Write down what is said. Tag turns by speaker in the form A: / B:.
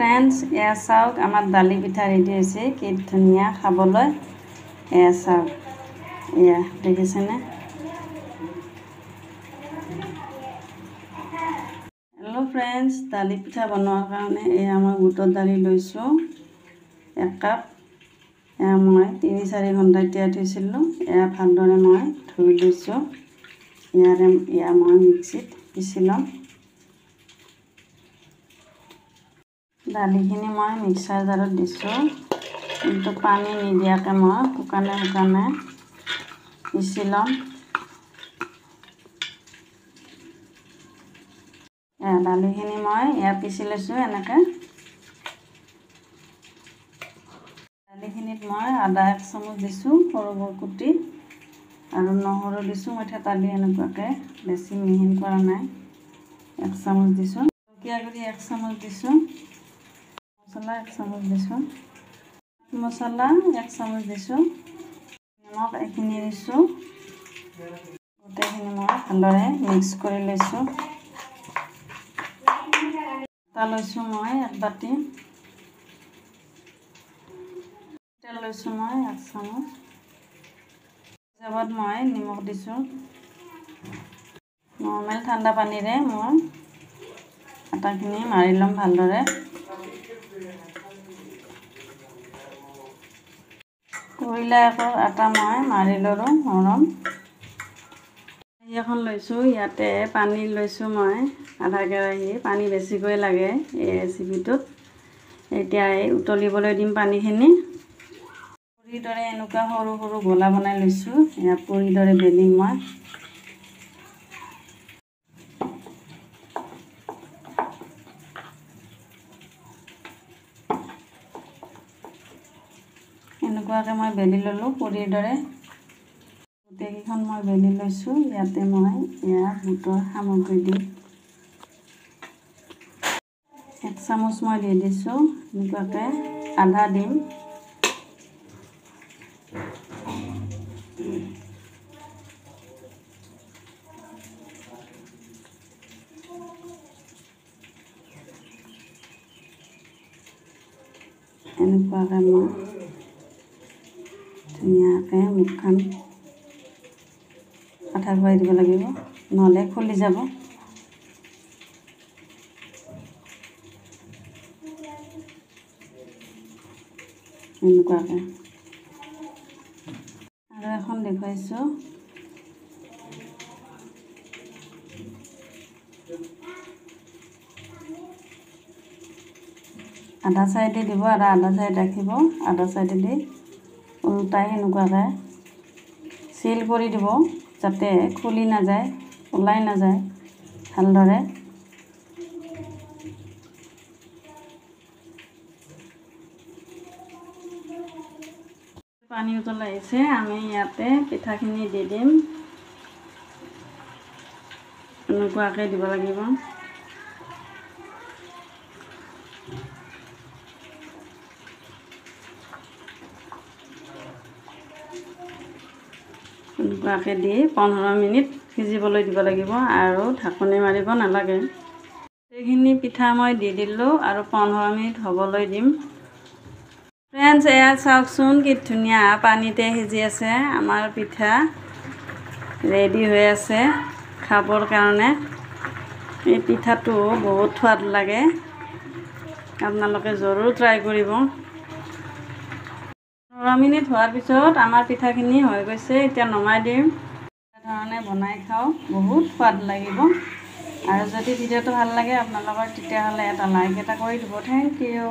A: Friends, এয়া চাওক আমাৰ দালি পিঠা ৰেডি হৈছে। কি ধুনীয়া খাবলৈ। এয়া চাওক, এয়া দেখিছেনে? হেল্ল' ফ্ৰেণ্ডছ, দালি পিঠা বনোৱাৰ কাৰণে এয়া মই বুটৰ দালি লৈছোঁ 1 কাপ। এয়া মই 3-4 ঘণ্টা তিয়াই থৈছিলোঁ। এয়া ভালদৰে মই ধুই লৈছোঁ। এয়া মই মিক্সিত পিচি ল'ম। দালিখিনি মই মিক্সাৰ জাৰত দিছোঁ, কিন্তু পানী নিদিয়াকৈ মই শুকানে পিচি ল'ম। দালিখিনি মই পিচি লৈছোঁ এনেকৈ। দালিখিনিত মই আদা 1 চামুচ দিছোঁ সৰু কুটি, আৰু নহৰু দিছোঁ মই থেতা দি এনেকুৱাকৈ, বেছি মিহিন কৰা নাই। 1 চামুচ দিছোঁ। জলকীয়া গুড়ি 1 চামুচ দিছোঁ। মছলা 1 চামুচ দিছোঁ। মছলা 1 চামুচ দিছোঁ। নিমখ এইখিনি দিছোঁ। গোটেইখিনি মই ভালদৰে মিক্স কৰি লৈছোঁ। আটা লৈছোঁ মই 1 বাটি। তেল লৈছোঁ মই 1 চামুচ। হিচাপত মই নিমখ দিছোঁ। নৰ্মেল ঠাণ্ডা পানীৰে মই আটাখিনি মাৰি ল'ম ভালদৰে। কইলাকৰ আটা মই মাৰি ল'লোঁ নৰম। কেৰাহী এখন লৈছোঁ, ইয়াতে পানী লৈছোঁ মই আধা কেৰাহী। পানী বেছিকৈ লাগে এই ৰেচিপিটোত। এতিয়া উতলিবলৈ দিম পানীখিনি। পুৰিৰ দৰে এনেকুৱা সৰু সৰু গোলা বনাই লৈছোঁ। এয়া পুৰিৰ দৰে বেলিম মই। এনেকুৱাকৈ মই বেলি ল'লোঁ পুৰিৰ দৰে। গোটেইকেইখন মই বেলি লৈছোঁ। ইয়াতে মই এয়া বুটৰ সামগ্ৰী দিম। 1 চামুচ মই দি দিছোঁ। এনেকুৱাকৈ আধা দিম। এনেকুৱাকৈ মই ধুনীয়াকৈ মুখখন আঠা খুৱাই দিব লাগিব, নহ'লে খুলি যাব। এনেকুৱাকৈ আৰু এখন দেখুৱাইছোঁ। আধা চাইডে দিব আৰু আধা চাইড ৰাখিব। আধা চাইডে দি উল্টাই এনেকুৱাকৈ চিল কৰি দিব, যাতে খুলি নাযায়, ওলাই নাযায় ভালদৰে। পানী উতলাই আহিছে, আমি ইয়াতে পিঠাখিনি দি দিম। এনেকুৱাকৈ দিব লাগিব। এনেকুৱাকৈ দি 15 মিনিট সিজিবলৈ দিব লাগিব, আৰু ঢাকনি মাৰিব নালাগে। গোটেইখিনি পিঠা মই দি দিলোঁ আৰু 15 মিনিট হ'বলৈ দিম। ফ্ৰেণ্ডছ, এয়া চাওকচোন কি ধুনীয়া পানীতে সিজি আছে। আমাৰ পিঠা ৰেডি হৈ আছে খাবৰ কাৰণে। এই পিঠাটো বহুত সোৱাদ লাগে, আপোনালোকে জৰুৰ ট্ৰাই কৰিব। 15 মিনিট হোৱাৰ পিছত আমাৰ পিঠাখিনি হৈ গৈছে। এতিয়া নমাই দিম। এনেধৰণে বনাই খাওক, বহুত সোৱাদ লাগিব। আৰু যদি ভিডিঅ'টো ভাল লাগে আপোনালোকৰ, তেতিয়াহ'লে এটা লাইক কৰি দিব। Thank U.